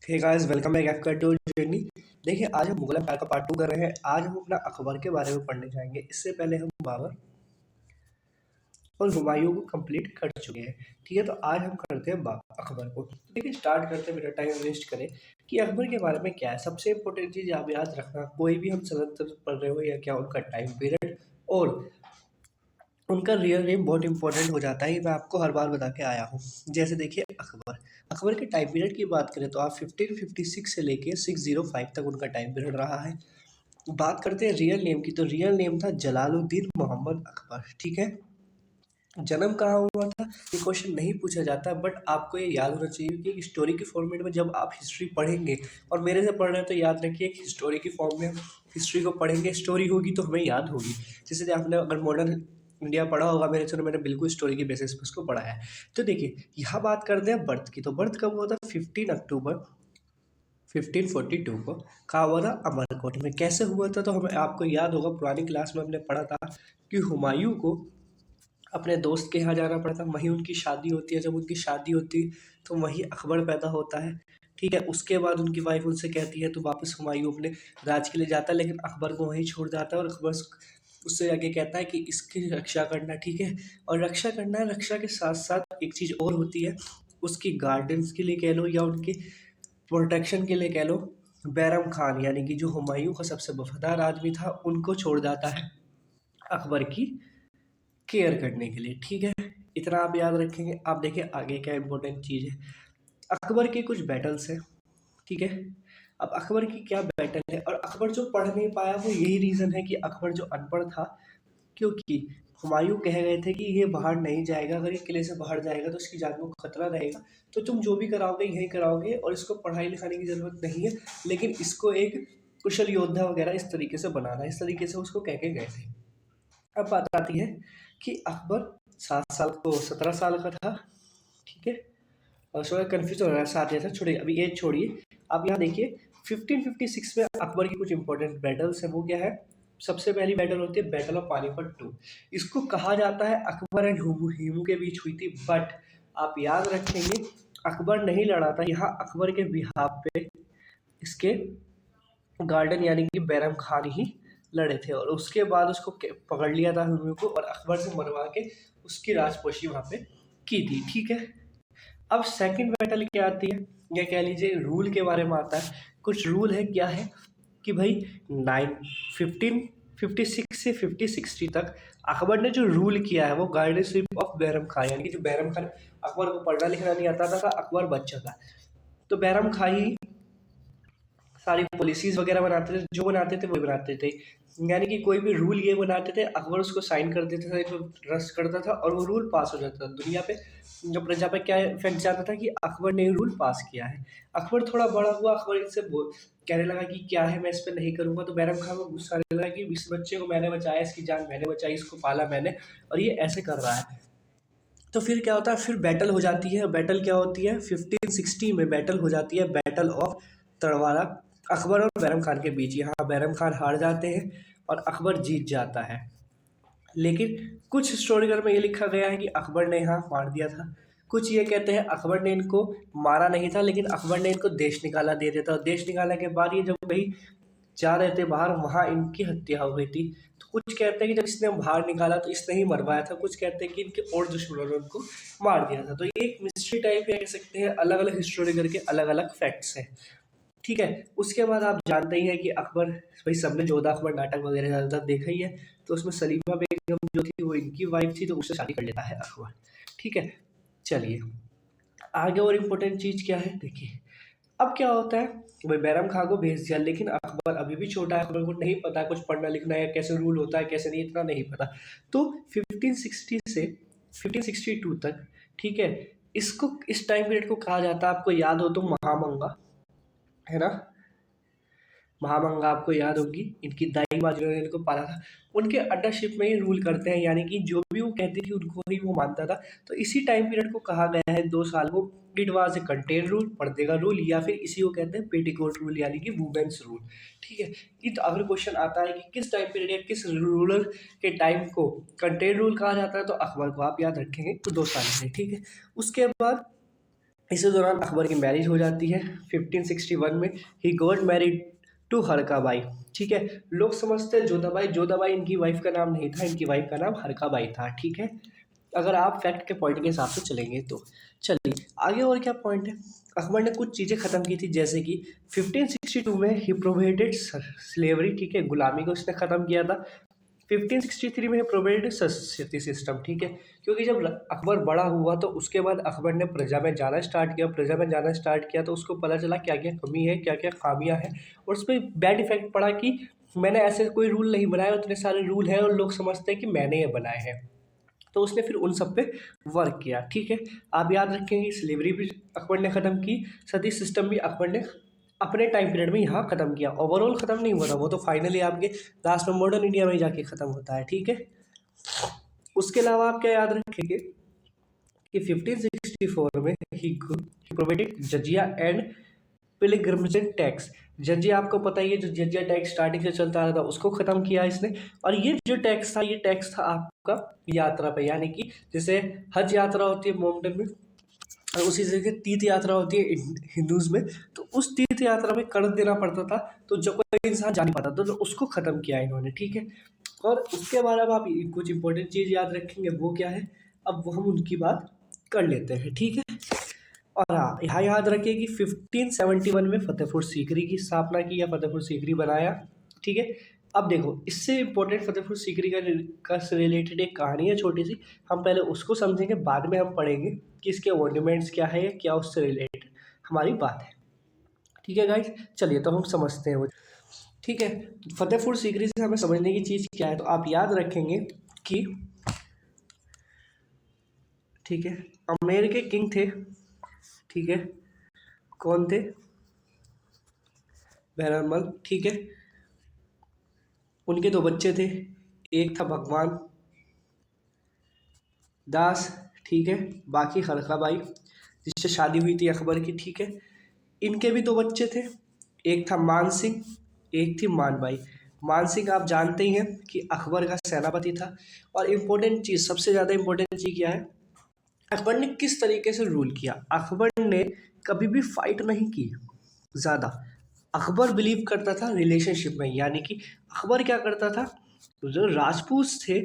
Hey guys, welcome back आपका to journey. देखिए, आज हम मुगल एम्पायर का पार्ट 2 कर रहे हैं। आज हम अपना अकबर के बारे में पढ़ने जाएंगे। इससे पहले हम बाबर और हुमायूं को कंप्लीट कर चुके हैं। ठीक है, तो आज हम करते हैं अकबर को। देखिए, स्टार्ट करते हैं बिना टाइम वेस्ट करें कि अकबर के बारे में क्या है। सबसे इंपॉर्टेंट चीज़ आप याद रखना, कोई भी हम सल्तनत पढ़ रहे हो या क्या, उनका टाइम पीरियड और उनका रियल नेम बहुत इंपॉर्टेंट हो जाता है। ये मैं आपको हर बार बता के आया हूँ। जैसे देखिए, अकबर अकबर के टाइम पीरियड की बात करें तो आप 1556 से लेके 605 तक उनका टाइम पीरियड रहा है। बात करते हैं रियल नेम की, तो रियल नेम था जलालुद्दीन मोहम्मद अकबर। ठीक है, जन्म कहाँ हुआ था ये क्वेश्चन नहीं पूछा जाता, बट आपको ये याद होना चाहिए कि एक स्टोरी के फॉर्मेट में जब आप हिस्ट्री पढ़ेंगे, और मेरे से पढ़ रहे हैं तो याद रखिए एक हिस्टोरी की फॉर्म में हम हिस्ट्री को पढ़ेंगे। स्टोरी होगी तो हमें याद होगी। जैसे आपने अगर मॉडर्न इंडिया पढ़ा होगा मेरे से, तो मैंने बिल्कुल स्टोरी की बेसिस पर उसको पढ़ा है। तो देखिए, यहाँ बात करते हैं बर्थ की। तो बर्थ कब हुआ था? 15 अक्टूबर 1542 को। कहा हुआ था? अमरकोट में। कैसे हुआ था? तो हमें आपको याद होगा, पुरानी क्लास में हमने पढ़ा था कि हुमायूं को अपने दोस्त के यहाँ जाना पड़ता, वहीं उनकी शादी होती है। जब उनकी शादी होती तो वहीं अकबर पैदा होता है। ठीक है, उसके बाद उनकी वाइफ उनसे कहती है तो वापस हुमायूं अपने राज के लिए जाता है, लेकिन अकबर को वहीं छोड़ जाता है। और अकबर उससे आगे कहता है कि इसकी रक्षा करना। ठीक है, और रक्षा करना है, रक्षा के साथ साथ एक चीज़ और होती है, उसकी गार्डन्स के लिए कह लो या उनकी प्रोटेक्शन के लिए कह लो। बैरम खान यानी कि जो हुमायूं का सबसे वफादार आदमी था, उनको छोड़ जाता है अकबर की केयर करने के लिए। ठीक है, इतना आप याद रखेंगे। आप देखिए आगे क्या इंपॉर्टेंट चीज़ है। अकबर के कुछ बैटल्स हैं। ठीक है, अब अकबर की क्या बैटल है, और अकबर जो पढ़ नहीं पाया वो यही रीज़न है कि अकबर जो अनपढ़ था, क्योंकि हुमायूं कह गए थे कि ये बाहर नहीं जाएगा, अगर ये किले से बाहर जाएगा तो इसकी जान को खतरा रहेगा, तो तुम जो भी कराओगे यही कराओगे, और इसको पढ़ाई लिखाने की ज़रूरत नहीं है, लेकिन इसको एक कुशल योद्धा वगैरह इस तरीके से बनाना, इस तरीके से उसको कह के गए थे। अब बात आती है कि अकबर 7 साल को 17 साल का था। ठीक है, और थोड़ा कन्फ्यूज हो रहा है, साथ ही छोड़िए, अभी एज छोड़िए। आप यहाँ देखिए 1556 में अकबर की कुछ इंपॉर्टेंट बैटल्स है। वो क्या है? सबसे पहली बैटल होती है बैटल ऑफ पानीपत 2। इसको कहा जाता है अकबर एंड हुमायूं के बीच हुई थी, बट आप याद रखेंगे अकबर नहीं लड़ा था यहाँ। अकबर के बिहाफ पे इसके गार्डन यानी कि बैरम खान ही लड़े थे, और उसके बाद उसको पकड़ लिया था हुमायूं को, और अकबर से मरवा के उसकी राजपोशी वहाँ पे की थी। ठीक है, अब सेकंड बैटल क्या आती है, या कह लीजिए रूल के बारे में आता है। कुछ रूल है, क्या है कि भाई 1556 से 5060 तक अकबर ने जो रूल किया है वो गार्डनशिप ऑफ बैरम खान, यानी कि जो बैरम खान, अकबर को पढ़ना लिखना नहीं आता था, अकबर बच्चा था, तो बैरम खान ही सारी पॉलिसीज वगैरह बनाते थे, जो बनाते थे वही बनाते थे। यानी कि कोई भी रूल ये बनाते थे, अकबर उसको साइन कर देता था, ट्रस्ट करता था, और वो रूल पास हो जाता था। दुनिया पे जो प्रजा पे क्या इफेक्ट जाता था कि अकबर ने रूल पास किया है। अकबर थोड़ा बड़ा हुआ, अकबर इससे कहने लगा कि क्या है, मैं इस पर नहीं करूंगा। तो बैरम खान को गुस्सा आने लगा कि इस बच्चे को मैंने बचाया, इसकी जान मैंने बचाई, इसको पाला मैंने, और ये ऐसे कर रहा है। तो फिर क्या होता है, फिर बैटल हो जाती है। बैटल क्या होती है? 1560 में बैटल हो जाती है, बैटल ऑफ तड़वारा, अकबर और बैरम खान के बीच। यहाँ बैरम खान हार जाते हैं और अकबर जीत जाता है। लेकिन कुछ हिस्टोरिकल में ये लिखा गया है कि अकबर ने यहाँ मार दिया था। कुछ ये कहते हैं अकबर ने इनको मारा नहीं था, लेकिन अकबर ने इनको देश निकाला दे दिया था, और देश निकालने के बाद ये जब कहीं जा रहे थे बाहर, वहाँ इनकी हत्या हो गई थी। तो कुछ कहते हैं कि जब इसने बाहर निकाला तो इसने ही मरवाया था, कुछ कहते हैं कि इनके और दुश्मनों ने उनको मार दिया था। तो ये एक मिस्ट्री टाइप कह सकते हैं, अलग अलग हिस्टोरिकल के अलग अलग फैक्ट्स हैं। ठीक है, उसके बाद आप जानते ही हैं कि अकबर, भाई सबने जोधा अकबर नाटक वगैरह ज़्यादातर देखा ही है, तो उसमें सलीमा बेगम जो थी वो इनकी वाइफ थी, तो उससे शादी कर लेता है अकबर। ठीक है, चलिए आगे और इम्पोर्टेंट चीज़ क्या है देखिए। अब क्या होता है, भाई बैरम खां को भेज दिया, लेकिन अकबर अभी भी छोटा है, अकबर को नहीं पता कुछ पढ़ना लिखना है, कैसे रूल होता है कैसे नहीं, इतना नहीं पता। तो 1560 से 1562 तक, ठीक है, इसको इस टाइम पीरियड को कहा जाता है, आपको याद हो तो महामंगा, है ना? महामंगा आपको याद होगी, इनकी दाई माँ जिन्होंने इनको पाला था, उनके अंडरशिप में ही रूल करते हैं, यानी कि जो भी वो कहती थी उनको ही वो मानता था। तो इसी टाइम पीरियड को कहा गया है 2 साल को, it was a contain rule, पर्दे का रूल, या फिर इसी को कहते हैं पेटीकोट रूल, यानी कि वुमेन्स रूल। ठीक है, ये तो अगर क्वेश्चन आता है कि किस टाइम पीरियड या किस रूलर के टाइम को कंटेन रूल कहा जाता है, तो अकबर को आप याद रखेंगे तो 2 साल में। ठीक है, उसके बाद इसी दौरान अकबर की मैरिज हो जाती है 1561 में। He got married to Harkabai. ठीक है, लोग समझते हैं जोधाबाई, जोधाबाई इनकी वाइफ का नाम नहीं था, इनकी वाइफ का नाम हरकाबाई था। ठीक है, अगर आप फैक्ट के पॉइंट के हिसाब से चलेंगे तो। चलिए आगे और क्या पॉइंट है। अकबर ने कुछ चीज़ें ख़त्म की थी, जैसे कि 1562 में ही प्रोहिबिटेड स्लेवरी। ठीक है, गुलामी को उसने ख़त्म किया था। 1563 में प्रोवाइडेड सती सिस्टम। ठीक है, क्योंकि जब अकबर बड़ा हुआ तो उसके बाद अकबर ने प्रजा में जाना स्टार्ट किया, प्रजा में जाना स्टार्ट किया तो उसको पता चला क्या क्या कमी है, क्या क्या खामियां हैं, और उस पर बैड इफेक्ट पड़ा कि मैंने ऐसे कोई रूल नहीं बनाए, इतने सारे रूल हैं और लोग समझते हैं कि मैंने ये बनाए हैं। तो उसने फिर उन सब पे वर्क किया। ठीक है, आप याद रखेंगे स्लेवरी भी अकबर ने ख़त्म की, सती सिस्टम भी अकबर ने अपने टाइम पीरियड में यहाँ ख़त्म किया। ओवरऑल ख़त्म नहीं हुआ था वो, तो फाइनली आपके लास्ट में मॉडर्न इंडिया में जाके ख़त्म होता है। ठीक है, उसके अलावा आप क्या याद रखेंगे कि 1564 में ही प्रोवाइडेड जजिया एंड पिलग्रिमेज टैक्स। जजिया आपको पता ही है, जो जजिया टैक्स स्टार्टिंग से चलता रहा था उसको ख़त्म किया इसने। और ये जो टैक्स था, ये टैक्स था आपका यात्रा पे, यानी कि जैसे हज यात्रा होती है मोमडन में, और उसी तरीके तीर्थ यात्रा होती है हिंदूज में, तो उस तीर्थ यात्रा में कर देना पड़ता था, तो जो कोई इंसान जा नहीं पाता तो उसको ख़त्म किया इन्होंने। ठीक है, और उसके बाद अब आप कुछ इंपॉर्टेंट चीज़ याद रखेंगे, वो क्या है, अब वो हम उनकी बात कर लेते हैं। ठीक है, और हाँ यहाँ याद रखिए कि 1571 में फतेहपुर सीकरी की स्थापना की या फतेहपुर सीकरी बनाया। ठीक है, अब देखो इससे इम्पोर्टेंट फतेहपुर सीकरी का से रिलेटेड एक कहानी है छोटी सी, हम पहले उसको समझेंगे, बाद में हम पढ़ेंगे कि इसके मॉन्यूमेंट्स क्या है, क्या उससे रिलेटेड हमारी बात है। ठीक है गाइस, चलिए तो हम समझते हैं वो। ठीक है, फतेहपुर सीकरी से हमें समझने की चीज़ क्या है, तो आप याद रखेंगे कि ठीक है, अमेर के किंग थे। ठीक है, कौन थे, बहरमल। ठीक है, उनके दो बच्चे थे, एक था भगवान दास। ठीक है, बाकी हरकाबाई जिससे शादी हुई थी अकबर की। ठीक है, इनके भी दो बच्चे थे, एक था मान सिंह, एक थी मानबाई। मान सिंह आप जानते ही हैं कि अकबर का सेनापति था। और इम्पोर्टेंट चीज़, सबसे ज़्यादा इम्पोर्टेंट चीज़ क्या है, अकबर ने किस तरीके से रूल किया। अकबर ने कभी भी फाइट नहीं की ज़्यादा। अकबर बिलीव करता था रिलेशनशिप में, यानी कि अकबर क्या करता था, जो राजपूत थे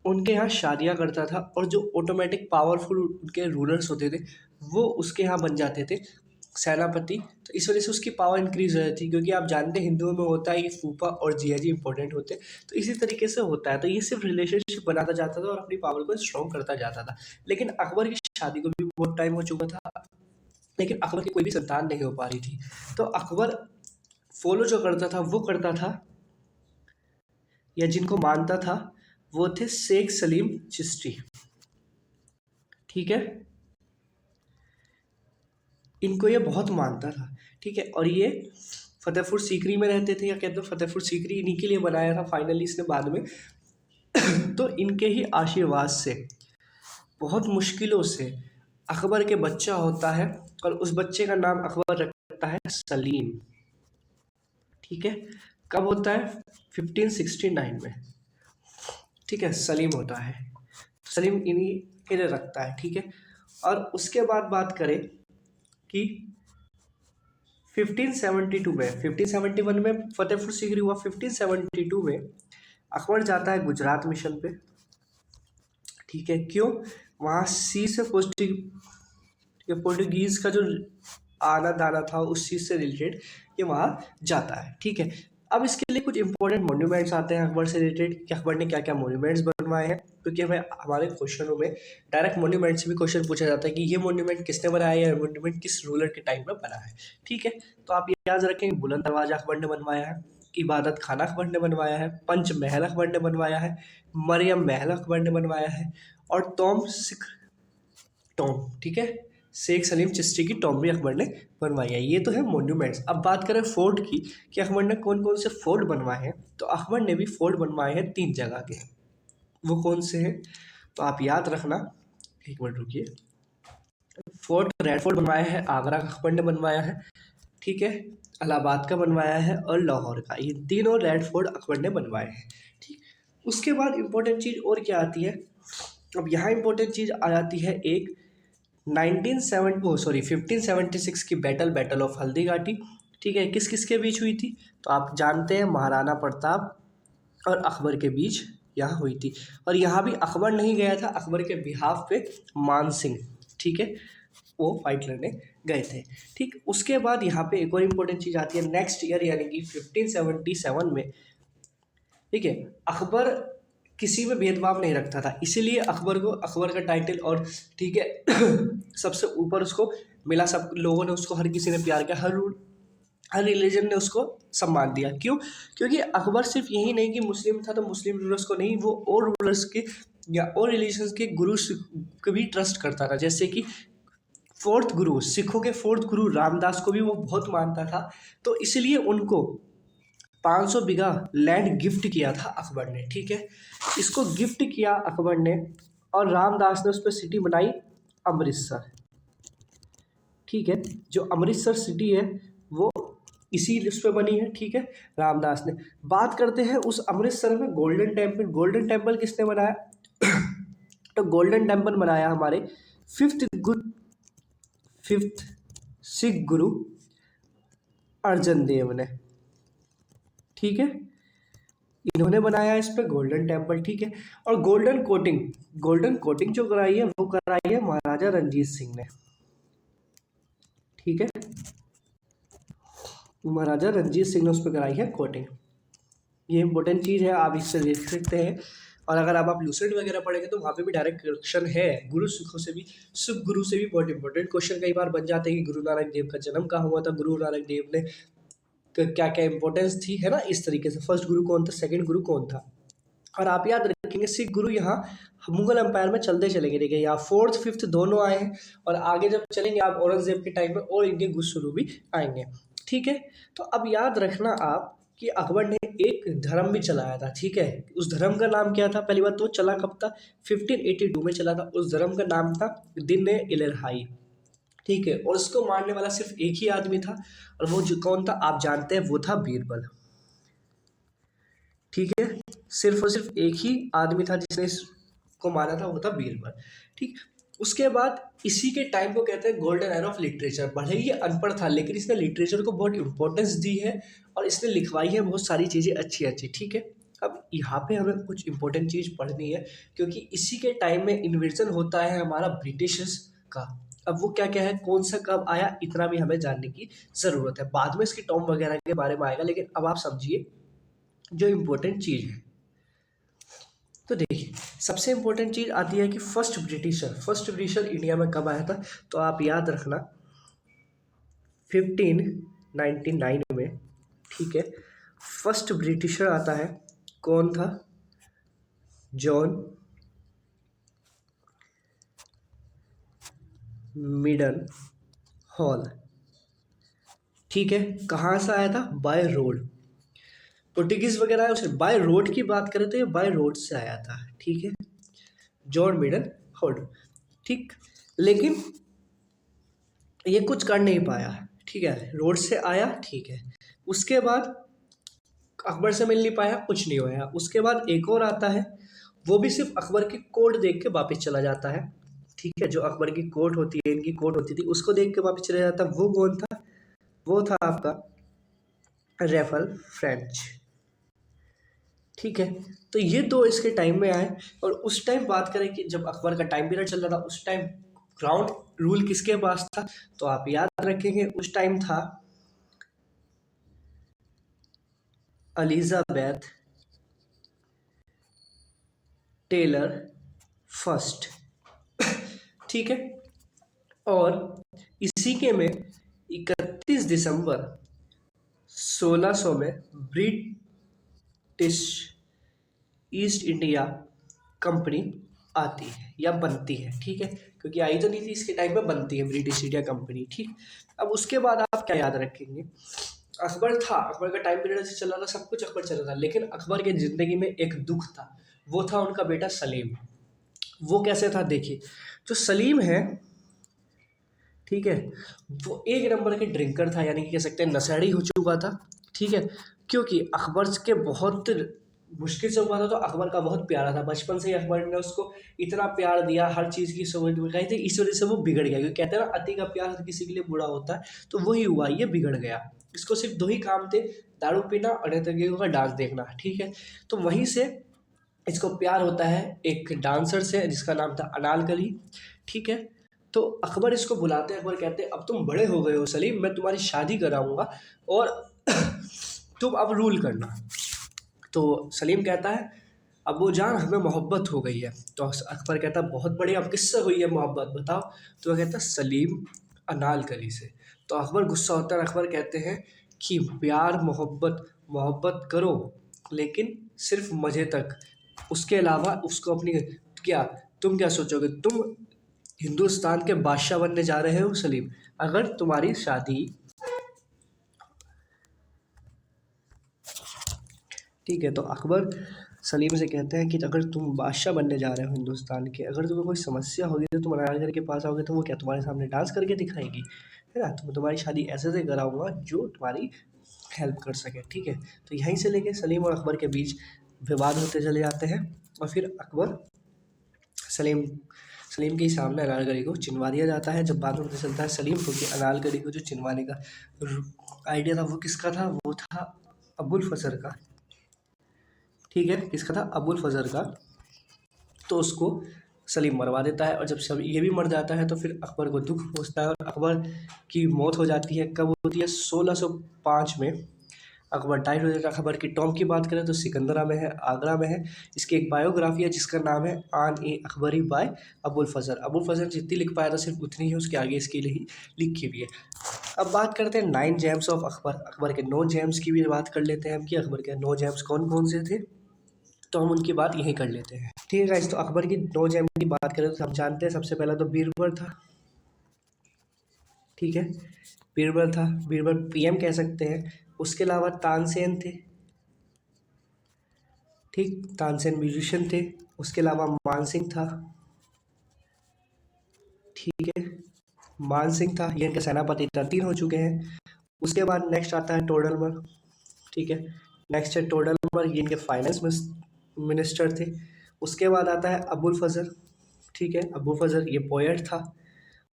उनके यहाँ शादियाँ करता था, और जो ऑटोमेटिक पावरफुल उनके रूलर्स होते थे वो उसके यहाँ बन जाते थे सेनापति। तो इस वजह से उसकी पावर इंक्रीज हो जाती है, क्योंकि आप जानते हैं हिंदुओं में होता है कि फूफा और जिया जी इंपॉर्टेंट होते हैं, तो इसी तरीके से होता है। तो ये सिर्फ रिलेशनशिप बनाता जाता था और अपनी पावर को स्ट्रॉन्ग करता जाता था। लेकिन अकबर की शादी को भी बहुत टाइम हो चुका था, लेकिन अकबर की कोई भी संतान नहीं हो पा रही थी। तो अकबर फॉलो जो करता था वो करता था, या जिनको मानता था वो थे शेख सलीम चिश्ती। ठीक है, इनको ये बहुत मानता था। ठीक है, और ये फतेहपुर सीकरी में रहते थे, या कहते हैं फतेहपुर सीकरी इन्हीं के लिए बनाया था फाइनली इसने बाद में। तो इनके ही आशीर्वाद से बहुत मुश्किलों से अकबर के बच्चा होता है, और उस बच्चे का नाम अकबर रखता है सलीम। ठीक है, कब होता है, 1569 में। ठीक है, सलीम होता है, सलीम इन्हीं के लिए रखता है। ठीक है, और उसके बाद बात करें कि 1572 में, 1571 में फतेहपुर सीकरी हुआ, 1572 में अकबर जाता है गुजरात मिशन पे। ठीक है, क्यों, वहाँ सी से पोर्टुगीज का जो आना जाना था उस चीज़ से रिलेटेड ये वहाँ जाता है। ठीक है, अब इसके लिए कुछ इंपॉर्टेंट मॉन्यूमेंट्स आते हैं अकबर से रिलेटेड कि अकबर ने क्या क्या मॉन्यूमेंट्स बनवाए हैं, क्योंकि हमें हमारे क्वेश्चनों में डायरेक्ट मॉन्यूमेंट से भी क्वेश्चन पूछा जाता है कि ये मॉन्यूमेंट किसने बनाया है, मॉन्यूमेंट किस रूलर के टाइम में बना है। ठीक है, तो आप याद रखेंगे बुलंद दरवाजा अकबर ने बनवाया है, इबादत खाना अकबर ने बनवाया है, पंच महल अकबर ने बनवाया है, मरियम महल अकबर ने बनवाया है, और टॉम सिख टॉम। ठीक है, शेख सलीम चिश्ती की टॉम भी अकबर ने बनवाई है। ये तो है मॉन्यूमेंट्स। अब बात करें फोर्ट की कि अकबर ने कौन कौन से फोर्ट बनवाए हैं, तो अकबर ने भी फोर्ट बनवाए हैं 3 जगह के। वो कौन से हैं, तो आप याद रखना, एक मिनट रुकिए। फोर्ट रेड फोर्ट बनवाया है, आगरा का अकबर ने बनवाया है। ठीक है, इलाहाबाद का बनवाया है, और लाहौर का। ये तीनों रेड फोर्ट अकबर ने बनवाए हैं। ठीक, उसके बाद इंपॉर्टेंट चीज़ और क्या आती है, अब यहाँ इंपॉर्टेंट चीज़ आ जाती है एक 1576 की बैटल ऑफ हल्दीघाटी, ठीक है, किस किस के बीच हुई थी? तो आप जानते हैं महाराणा प्रताप और अकबर के बीच यहाँ हुई थी। और यहाँ भी अकबर नहीं गया था, अकबर के बिहाफ पे मान सिंह, ठीक है, वो फाइट लड़ने गए थे। ठीक, उसके बाद यहाँ पे एक और इम्पोर्टेंट चीज़ आती है नेक्स्ट ईयर, यानी कि 1577 में, ठीक है, अकबर किसी में भेदभाव नहीं रखता था, इसीलिए अकबर को अकबर का टाइटल और, ठीक है, सबसे ऊपर उसको मिला, सब लोगों ने उसको, हर किसी ने प्यार किया, हर रिलीजन ने उसको सम्मान दिया। क्यों? क्योंकि अकबर सिर्फ यही नहीं कि मुस्लिम था तो मुस्लिम रूलर्स को नहीं, वो और रूलर्स के या और रिलीजन्स के गुरु को भी ट्रस्ट करता था। जैसे कि फोर्थ गुरु, सिखों के फोर्थ गुरु रामदास को भी वो बहुत मानता था, तो इसलिए उनको 500 बीघा लैंड गिफ्ट किया था अकबर ने, ठीक है, इसको गिफ्ट किया अकबर ने, और रामदास ने उस पर सिटी बनाई अमृतसर, ठीक है, जो अमृतसर सिटी है वो इसी उस पर बनी है, ठीक है, रामदास ने। बात करते हैं उस अमृतसर में गोल्डन टेम्पल किसने बनाया? तो गोल्डन टेम्पल बनाया हमारे फिफ्थ सिख गुरु अर्जन देव ने, ठीक है, इन्होंने बनाया इस पे गोल्डन टेम्पल, ठीक है। और गोल्डन कोटिंग जो कराई है वो कराई है महाराजा रणजीत सिंह ने, ठीक है, महाराजा रणजीत सिंह ने उस पर कराई है कोटिंग। ये इंपॉर्टेंट चीज़ है, आप इससे देख सकते हैं। और अगर आप लूसेंट वगैरह पढ़ेंगे तो वहाँ पे भी डायरेक्ट क्वेश्चन है, गुरु सिखों से भी, सुख गुरु से भी बहुत इंपॉर्टेंट क्वेश्चन कई बार बन जाते हैं कि गुरु नानक देव का जन्म कहाँ हुआ था, गुरु नानक देव ने क्या क्या इंपॉर्टेंस थी, है ना, इस तरीके से फर्स्ट गुरु कौन था, सेकंड गुरु कौन था। और आप याद रखेंगे सिख गुरु यहाँ मुगल एम्पायर में चलते चलेंगे, देखिए यहाँ फोर्थ फिफ्थ दोनों आए हैं, और आगे जब चलेंगे आप औरंगजेब के टाइम में और इनके गुरु भी आएंगे, ठीक है। तो अब याद रखना आप कि अकबर ने एक धर्म भी चलाया था, ठीक है, उस धर्म का नाम क्या था? पहली बात तो चला कब था? 1582 में चला था। उस धर्म का नाम था दिन-ए-इलाही, ठीक है, और उसको मारने वाला सिर्फ एक ही आदमी था, और वो जो कौन था आप जानते हैं, वो था बीरबल, ठीक है, सिर्फ और सिर्फ एक ही आदमी था जिसने इसको मारा था, वो था बीरबल, ठीक। उसके बाद इसी के टाइम को कहते हैं गोल्डन एरा ऑफ लिटरेचर। भले ही ये अनपढ़ था लेकिन इसने लिटरेचर को बहुत इंपॉर्टेंस दी है और इसने लिखवाई है बहुत सारी चीज़ें अच्छी अच्छी, ठीक है। अब यहाँ पे हमें कुछ इंपॉर्टेंट चीज़ पढ़नी है क्योंकि इसी के टाइम में इन्वेजन होता है हमारा ब्रिटिशर्स का। अब वो क्या क्या है, कौन सा कब आया, इतना भी हमें जानने की ज़रूरत है। बाद में इसकी टॉम वगैरह के बारे में आएगा, लेकिन अब आप समझिए जो इम्पोर्टेंट चीज़ है। तो देखिए सबसे इम्पोर्टेंट चीज़ आती है कि फर्स्ट ब्रिटिशर इंडिया में कब आया था? तो आप याद रखना 1599 में, ठीक है, फर्स्ट ब्रिटिशर आता है। कौन था? जॉन मिडल हॉल, ठीक है। कहाँ से आया था? By road. पोर्टुगीज वगैरह आया उसे बाय रोड की बात करें तो ये बाय रोड से आया था, ठीक है, जॉन मिडल हॉल, ठीक। लेकिन ये कुछ कर नहीं पाया, ठीक है, रोड से आया, ठीक है। उसके बाद अकबर से मिल नहीं पाया, कुछ नहीं होया। उसके बाद एक और आता है, वो भी सिर्फ अकबर की कोर्ट देख के वापस चला जाता है, ठीक है, जो अकबर की कोर्ट होती है, इनकी कोर्ट होती थी, उसको देख के वापस चला जाता है। वो कौन था? वो था आपका रैफल फ्रेंच, ठीक है। तो ये दो इसके टाइम में आए। और उस टाइम बात करें कि जब अकबर का टाइम पीरियड चल रहा था, उस टाइम क्राउन रूल किसके पास था? तो आप याद रखेंगे उस टाइम था एलिजाबेथ टेलर फर्स्ट, ठीक है। और इसी के में 31 दिसंबर 1600 में ब्रिटिश ईस्ट इंडिया कंपनी आती है या बनती है, ठीक है, क्योंकि आई तो नहीं थी इसके टाइम में, बनती है ब्रिटिश इंडिया कंपनी, ठीक। अब उसके बाद आप क्या याद रखेंगे? अकबर था, अकबर का टाइम पीरियड से चल रहा था, सब कुछ अकबर चल रहा था, लेकिन अकबर की ज़िंदगी में एक दुख था, वो था उनका बेटा सलीम। वो कैसे था देखिए, जो सलीम है, ठीक है, वो एक नंबर के ड्रिंकर था, यानी कि कह सकते हैं नशेड़ी हो चुका था, ठीक है, क्योंकि अकबर के बहुत मुश्किल से हुआ था, तो अकबर का बहुत प्यारा था, बचपन से ही अकबर ने उसको इतना प्यार दिया, हर चीज़ की सुविधा दिखाई थी, इस वजह से वो बिगड़ गया, क्योंकि कहते हैं ना अति का प्यार हर किसी के लिए बुरा होता है, तो वही हुआ, ये बिगड़ गया। इसको सिर्फ दो ही काम थे, दारू पीना और नर्तकियों का डांस देखना, ठीक है। तो वहीं से इसको प्यार होता है एक डांसर से जिसका नाम था अनारकली, ठीक है। तो अकबर इसको बुलाते हैं, अकबर कहते हैं अब तुम बड़े हो गए हो सलीम, मैं तुम्हारी शादी कराऊंगा और तुम अब रूल करना। तो सलीम कहता है अब्बू जान हमें मोहब्बत हो गई है। तो अकबर कहता है बहुत बढ़िया, अब किससे हुई है मोहब्बत बताओ। तो वह कहता है सलीम अनारकली से। तो अकबर गुस्सा होता है, अकबर कहते हैं कि प्यार मोहब्बत मोहब्बत करो लेकिन सिर्फ मज़े तक, उसके अलावा उसको अपनी क्या, तुम क्या सोचोगे, तुम हिंदुस्तान के बादशाह बनने जा रहे हो सलीम, अगर तुम्हारी शादी, ठीक है। तो अकबर सलीम से कहते हैं कि अगर तुम बादशाह बनने जा रहे हो हिंदुस्तान के, अगर तुम्हें कोई समस्या होगी तो तुम अनारकली के पास आओगे, तो वो क्या तुम्हारे सामने डांस करके दिखाएगी, है ना। तो मैं तुम्हारी शादी ऐसे से कराऊंगा जो तुम्हारी हेल्प कर सके, ठीक है। तो यहीं से लेके सलीम और अकबर के बीच विवाद होते चले जाते हैं, और फिर अकबर सलीम सलीम के सामने अनारकली को चिनवा दिया जाता है। जब बाद में पता चलता है सलीम को कि अनारकली को जो चिनवाने का आइडिया था वो किसका था, वो था अबुल फजर का, ठीक है। किसका था, अबुल फजर का। तो उसको सलीम मरवा देता है, और जब सब ये भी मर जाता है तो फिर अकबर को दुख पहुंचता है, और अकबर की मौत हो जाती है। कब होती है, 1605 में अकबर डाइट हो जाता है। अकबर की टॉम की बात करें तो सिकंदरा में है, आगरा में है। इसकी एक बायोग्राफी है जिसका नाम है आन ए अकबरी बाय अबुल फजर। अबुल फजर जितनी लिख पाया था सिर्फ उतनी ही, उसके आगे इसके लिए ही लिखी हुई है। अब बात करते हैं 9 जेम्स ऑफ अकबर, अकबर के 9 जेम्स की भी बात कर लेते हैं हम कि अकबर के 9 जेम्स कौन कौन से थे, तो हम उनकी बात यहीं कर लेते हैं, ठीक है गाइस। तो अकबर की 9 जेम की बात करें तो हम जानते हैं सबसे पहला तो बीरबल था, ठीक है। बीरबल था, बीरबल पीएम कह सकते हैं। उसके अलावा तानसेन थे, ठीक, तानसेन म्यूजिशियन थे। उसके अलावा मानसिंह था, ठीक है, मानसिंह था, ये इनके सेनापति था, 3 हो चुके हैं। उसके बाद नेक्स्ट आता है टोडरमल, ठीक है। नेक्स्ट है टोडरमल, ये इनके फाइनेंस मिनिस्टर थे। उसके बाद आता है अबुल फजल, ठीक है, अबू फजल ये पोएट था।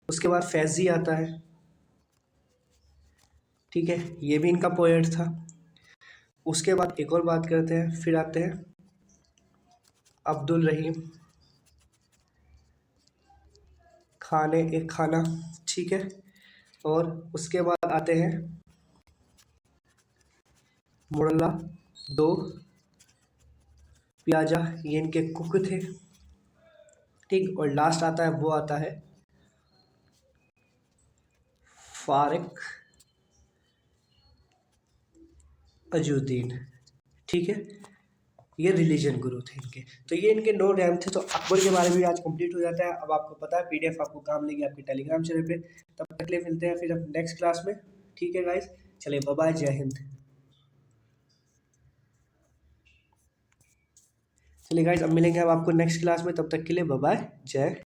उसके बाद फैजी आता है, ठीक है, ये भी इनका पोएट था। उसके बाद एक और बात करते हैं, फिर आते हैं अब्दुल रहीम खाने एक खाना, ठीक है। और उसके बाद आते हैं मुरला दो प्याजा, ये इनके कुक थे, ठीक। और लास्ट आता है, वो आता है फारिक अजुद्दीन, ठीक है। ये रिलीजन गुरु थे इनके। तो ये इनके 9 रैम थे। तो अकबर के बारे में भी आज कंप्लीट हो जाता है। अब आपको पता है पीडीएफ आपको काम लेगी आपके टेलीग्राम चैनल पे। तब तक के लिए मिलते हैं फिर अब नेक्स्ट क्लास में, ठीक है गाइस। चलिए बाय बाय, जय हिंद। चलिए गाइस अब मिलेंगे हम आपको नेक्स्ट क्लास में, तब तक के लिए बाय बाय, जय